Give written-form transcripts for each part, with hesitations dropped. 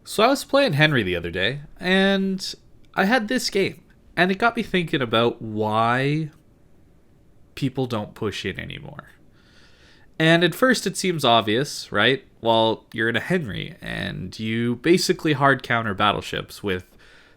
So I was playing Henry the other day, and I had this game, and it got me thinking about why people don't push in anymore. And at first it seems obvious, right? Well, you're in a Henry, and you basically hard counter battleships with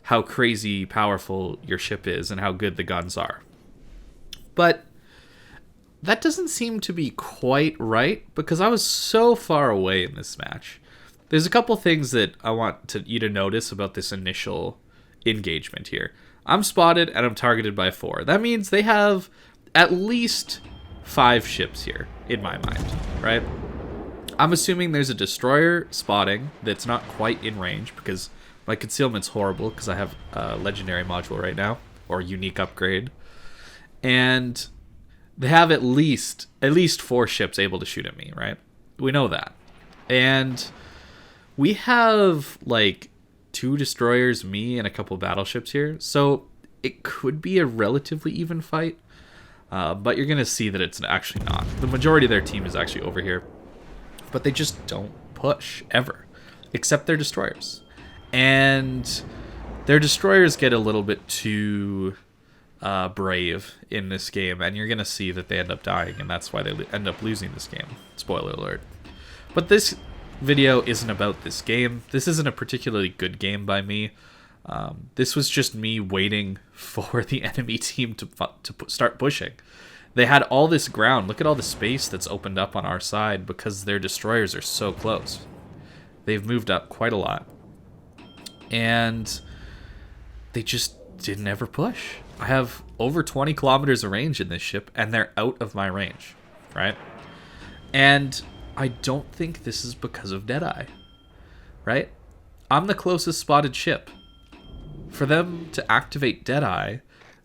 how crazy powerful your ship is and how good the guns are. But that doesn't seem to be quite right because I was so far away in this match. There's a couple things that I want you to notice about this initial engagement here. I'm spotted and I'm targeted by 4. That means they have at least 5 ships here, in my mind, right? I'm assuming there's a destroyer spotting that's not quite in range because my concealment's horrible because I have a legendary module right now, or unique upgrade. And they have at least 4 ships able to shoot at me, right? We know that. And we have like 2 destroyers, me, and a couple battleships here. So it could be a relatively even fight. But you're going to see that it's actually not. The majority of their team is actually over here. But they just don't push, ever. Except their destroyers. And their destroyers get a little bit too brave in this game. And you're going to see that they end up dying. And that's why they end up losing this game. Spoiler alert. But this video isn't about this game. This isn't a particularly good game by me. This was just me waiting for the enemy team to start pushing. They had all this ground. Look at all the space that's opened up on our side because their destroyers are so close. They've moved up quite a lot. And they just didn't ever push. I have over 20 kilometers of range in this ship, and they're out of my range, right? And I don't think this is because of Deadeye, right? I'm the closest spotted ship. For them to activate Deadeye,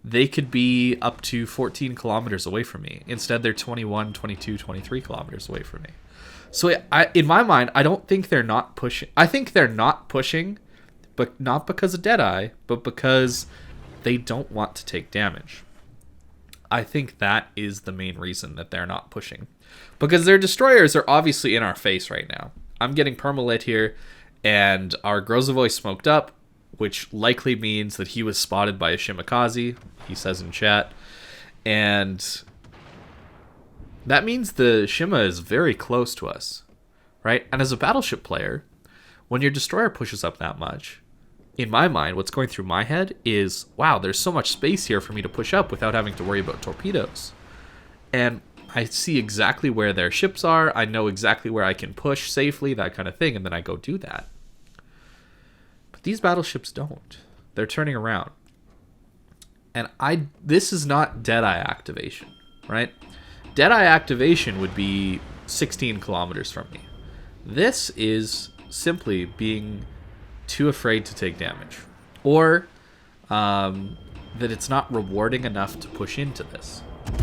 they could be up to 14 kilometers away from me. Instead, they're 21, 22, 23 kilometers away from me. So in my mind, I don't think they're not pushing. I think they're not pushing, but not because of Deadeye, but because they don't want to take damage. I think that is the main reason that they're not pushing. Because their destroyers are obviously in our face right now. I'm getting permalit here, and our Grozavoy smoked up, which likely means that he was spotted by a Shimakaze, he says in chat. And that means the Shima is very close to us, right? And as a battleship player, when your destroyer pushes up that much, in my mind, what's going through my head is, wow, there's so much space here for me to push up without having to worry about torpedoes. And I see exactly where their ships are, I know exactly where I can push safely, that kind of thing, and then I go do that. These battleships don't. They're turning around. And this is not Deadeye activation, right? Deadeye activation would be 16 kilometers from me. This is simply being too afraid to take damage. Or that it's not rewarding enough to push into this.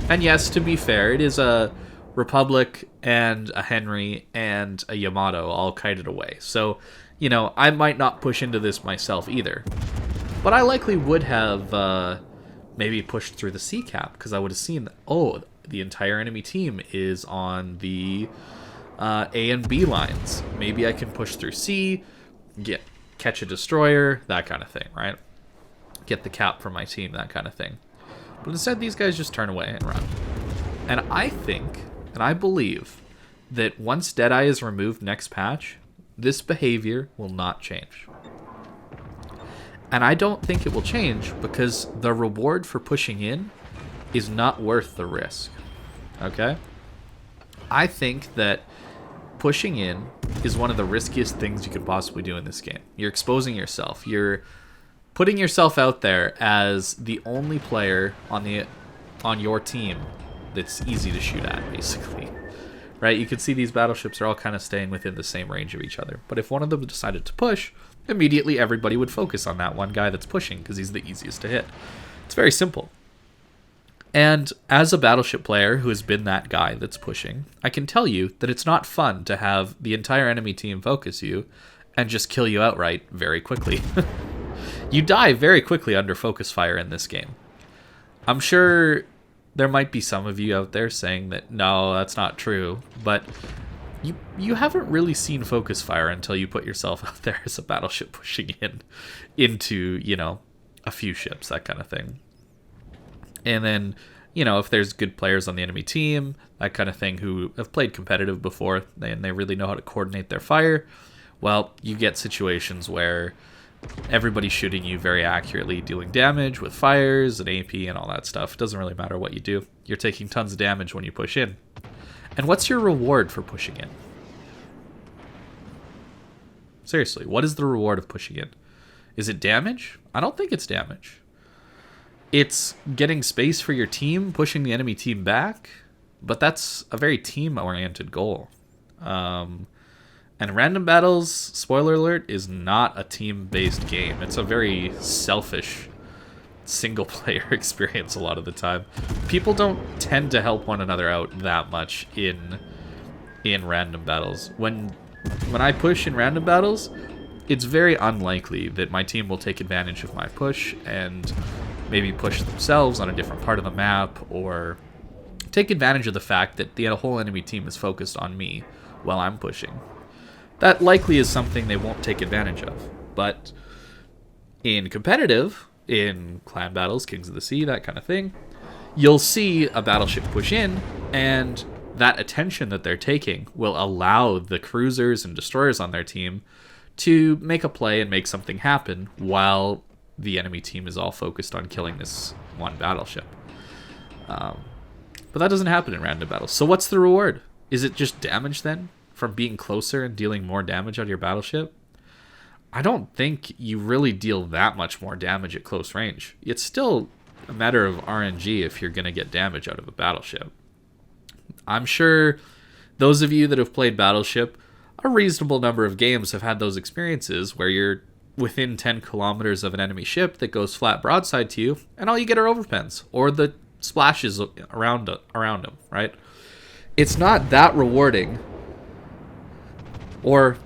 And yes, to be fair, it is a Republic and a Henry and a Yamato all kited away. So, you know, I might not push into this myself either. But I likely would have maybe pushed through the C cap because I would have seen that, oh, the entire enemy team is on the A and B lines. Maybe I can push through C, catch a destroyer, that kind of thing, right? Get the cap for my team, that kind of thing. But instead, these guys just turn away and run. And I think, and I believe, that once Deadeye is removed next patch, this behavior will not change. And I don't think it will change because the reward for pushing in is not worth the risk. Okay? I think that pushing in is one of the riskiest things you could possibly do in this game. You're exposing yourself. You're putting yourself out there as the only player on your team that's easy to shoot at, basically. Right? You can see these battleships are all kind of staying within the same range of each other. But if one of them decided to push, immediately everybody would focus on that one guy that's pushing because he's the easiest to hit. It's very simple. And as a battleship player who has been that guy that's pushing, I can tell you that it's not fun to have the entire enemy team focus you and just kill you outright very quickly. You die very quickly under focus fire in this game. I'm sure there might be some of you out there saying that, no, that's not true. But you haven't really seen focus fire until you put yourself out there as a battleship pushing in into, a few ships, that kind of thing. And then, if there's good players on the enemy team, that kind of thing, who have played competitive before, and they really know how to coordinate their fire, well, you get situations where everybody's shooting you very accurately, dealing damage with fires and AP and all that stuff. It doesn't really matter what you do. You're taking tons of damage when you push in. And what's your reward for pushing in? Seriously, what is the reward of pushing in? Is it damage? I don't think it's damage. It's getting space for your team, pushing the enemy team back, but that's a very team-oriented goal. And Random Battles, spoiler alert, is not a team-based game. It's a very selfish single-player experience a lot of the time. People don't tend to help one another out that much in Random Battles. When I push in Random Battles, it's very unlikely that my team will take advantage of my push and maybe push themselves on a different part of the map, or take advantage of the fact that the whole enemy team is focused on me while I'm pushing. That likely is something they won't take advantage of. But in competitive, in clan battles, Kings of the Sea, that kind of thing, you'll see a battleship push in, and that attention that they're taking will allow the cruisers and destroyers on their team to make a play and make something happen while the enemy team is all focused on killing this one battleship. But that doesn't happen in random battles. So what's the reward? Is it just damage then? From being closer and dealing more damage on your battleship? I don't think you really deal that much more damage at close range. It's still a matter of RNG if you're going to get damage out of a battleship. I'm sure those of you that have played Battleship, a reasonable number of games have had those experiences where you're within 10 kilometers of an enemy ship that goes flat broadside to you, and all you get are overpens or the splashes around them, right? It's not that rewarding, or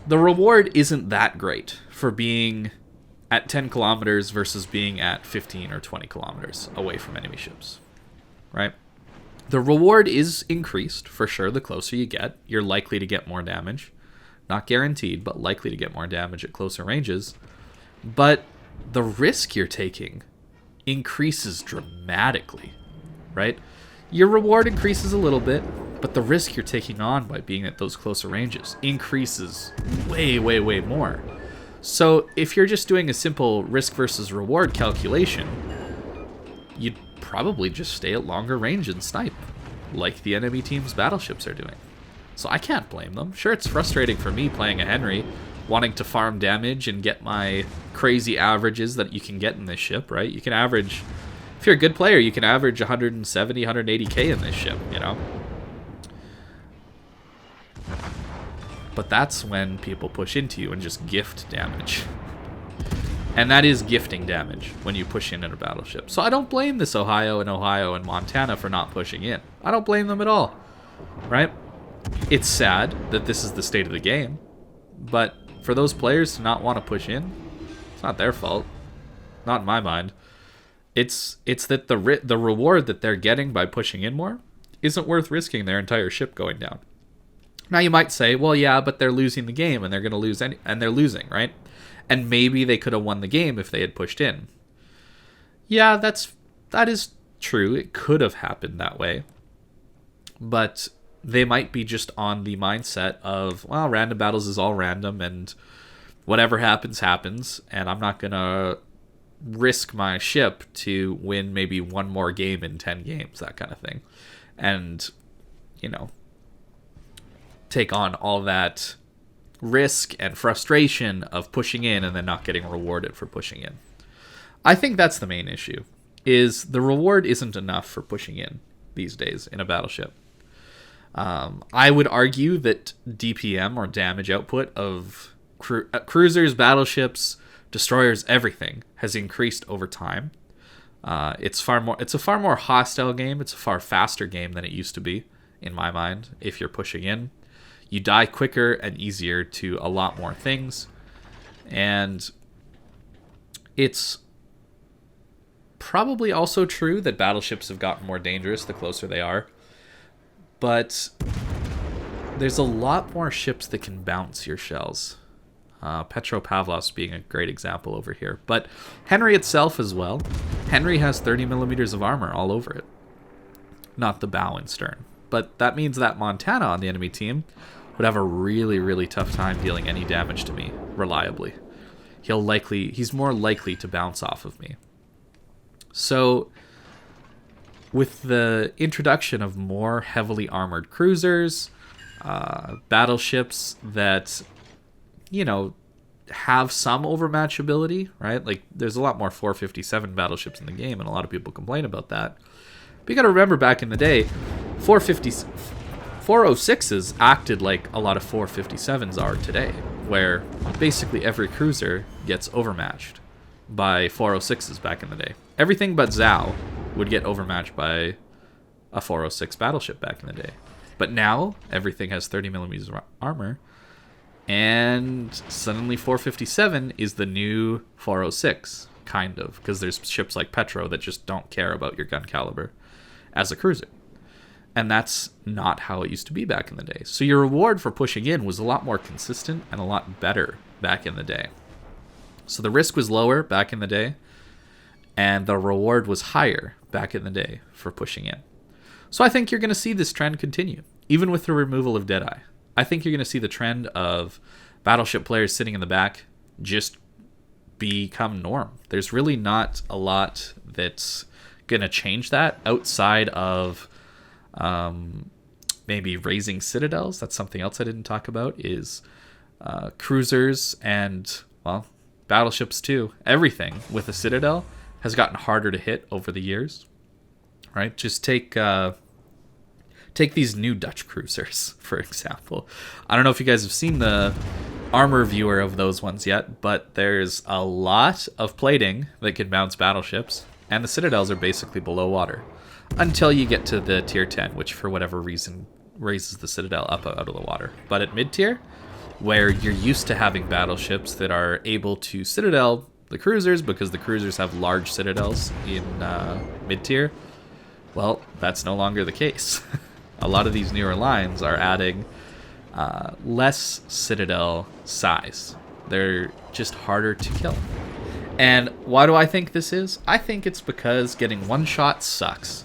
the reward isn't that great for being at 10 kilometers versus being at 15 or 20 kilometers away from enemy ships, right? The reward is increased, for sure. The closer you get, you're likely to get more damage. Not guaranteed, but likely to get more damage at closer ranges. But the risk you're taking increases dramatically, right? Your reward increases a little bit, but the risk you're taking on by being at those closer ranges increases way, way, way more. So if you're just doing a simple risk versus reward calculation, you'd probably just stay at longer range and snipe, like the enemy team's battleships are doing. So I can't blame them. Sure, it's frustrating for me playing a Henry, wanting to farm damage and get my crazy averages that you can get in this ship, right? You can average, if you're a good player, you can average 170, 180k in this ship, But that's when people push into you and just gift damage. And that is gifting damage when you push in a battleship. So I don't blame this Ohio and Montana for not pushing in. I don't blame them at all, right? It's sad that this is the state of the game, but for those players to not want to push in, it's not their fault. Not in my mind. It's that the reward that they're getting by pushing in more isn't worth risking their entire ship going down. Now you might say, well, yeah, but they're losing the game and they're going to lose and they're losing, right? And maybe they could have won the game if they had pushed in. Yeah, that is true. It could have happened that way. But they might be just on the mindset of, well, random battles is all random and whatever happens, happens. And I'm not going to risk my ship to win maybe one more game in 10 games, that kind of thing. And, take on all that risk and frustration of pushing in and then not getting rewarded for pushing in. I think that's the main issue, is the reward isn't enough for pushing in these days in a battleship. I would argue that DPM, or damage output, of cruisers, battleships, destroyers, everything has increased over time. It's a far more hostile game. It's a far faster game than it used to be, in my mind. If you're pushing in, you die quicker and easier to a lot more things, and it's probably also true that battleships have gotten more dangerous the closer they are. But there's a lot more ships that can bounce your shells. Petropavlovsk being a great example over here. But Henry itself as well. Henry has 30 millimeters of armor all over it. Not the bow and stern. But that means that Montana on the enemy team would have a really, really tough time dealing any damage to me reliably. He's more likely to bounce off of me. So with the introduction of more heavily armored cruisers, battleships that, you know, have some overmatchability, right? Like, there's a lot more 457 battleships in the game, and a lot of people complain about that. But you got to remember, back in the day, 406s acted like a lot of 457s are today, where basically every cruiser gets overmatched by 406s back in the day. Everything but Zhao would get overmatched by a 406 battleship back in the day. But now, everything has 30 millimeters of armor, and suddenly 457 is the new 406, kind of, because there's ships like Petro that just don't care about your gun caliber as a cruiser. And that's not how it used to be back in the day. So your reward for pushing in was a lot more consistent and a lot better back in the day. So the risk was lower back in the day, and the reward was higher back in the day for pushing in. So I think you're going to see this trend continue, even with the removal of Deadeye. I think you're going to see the trend of battleship players sitting in the back just become norm. There's really not a lot that's going to change that outside of maybe raising citadels. That's something else I didn't talk about, is cruisers and, well, battleships too. Everything with a citadel has gotten harder to hit over the years, right? Just take these new Dutch cruisers, for example. I don't know if you guys have seen the armor viewer of those ones yet, but there's a lot of plating that can bounce battleships, and the citadels are basically below water until you get to the tier 10, which for whatever reason raises the citadel up out of the water. But at mid-tier, where you're used to having battleships that are able to citadel the cruisers because the cruisers have large citadels in mid-tier, well, that's no longer the case. A lot of these newer lines are adding less citadel size. They're just harder to kill. And why do I think this is? I think it's because getting one shot sucks.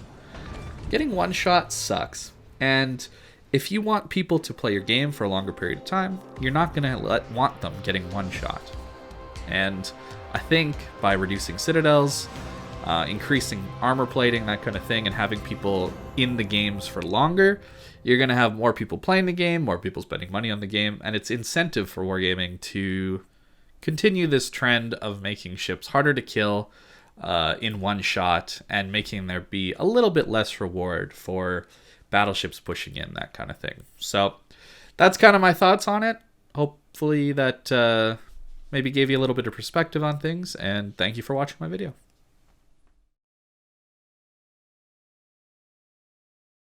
Getting one shot sucks. And if you want people to play your game for a longer period of time, you're not going to want them getting one shot. And I think by reducing citadels, increasing armor plating, that kind of thing, and having people in the games for longer, you're going to have more people playing the game, more people spending money on the game, and it's incentive for wargaming to continue this trend of making ships harder to kill in one shot, and making there be a little bit less reward for battleships pushing in, that kind of thing. So that's kind of my thoughts on it. Hopefully that maybe gave you a little bit of perspective on things, and thank you for watching my video.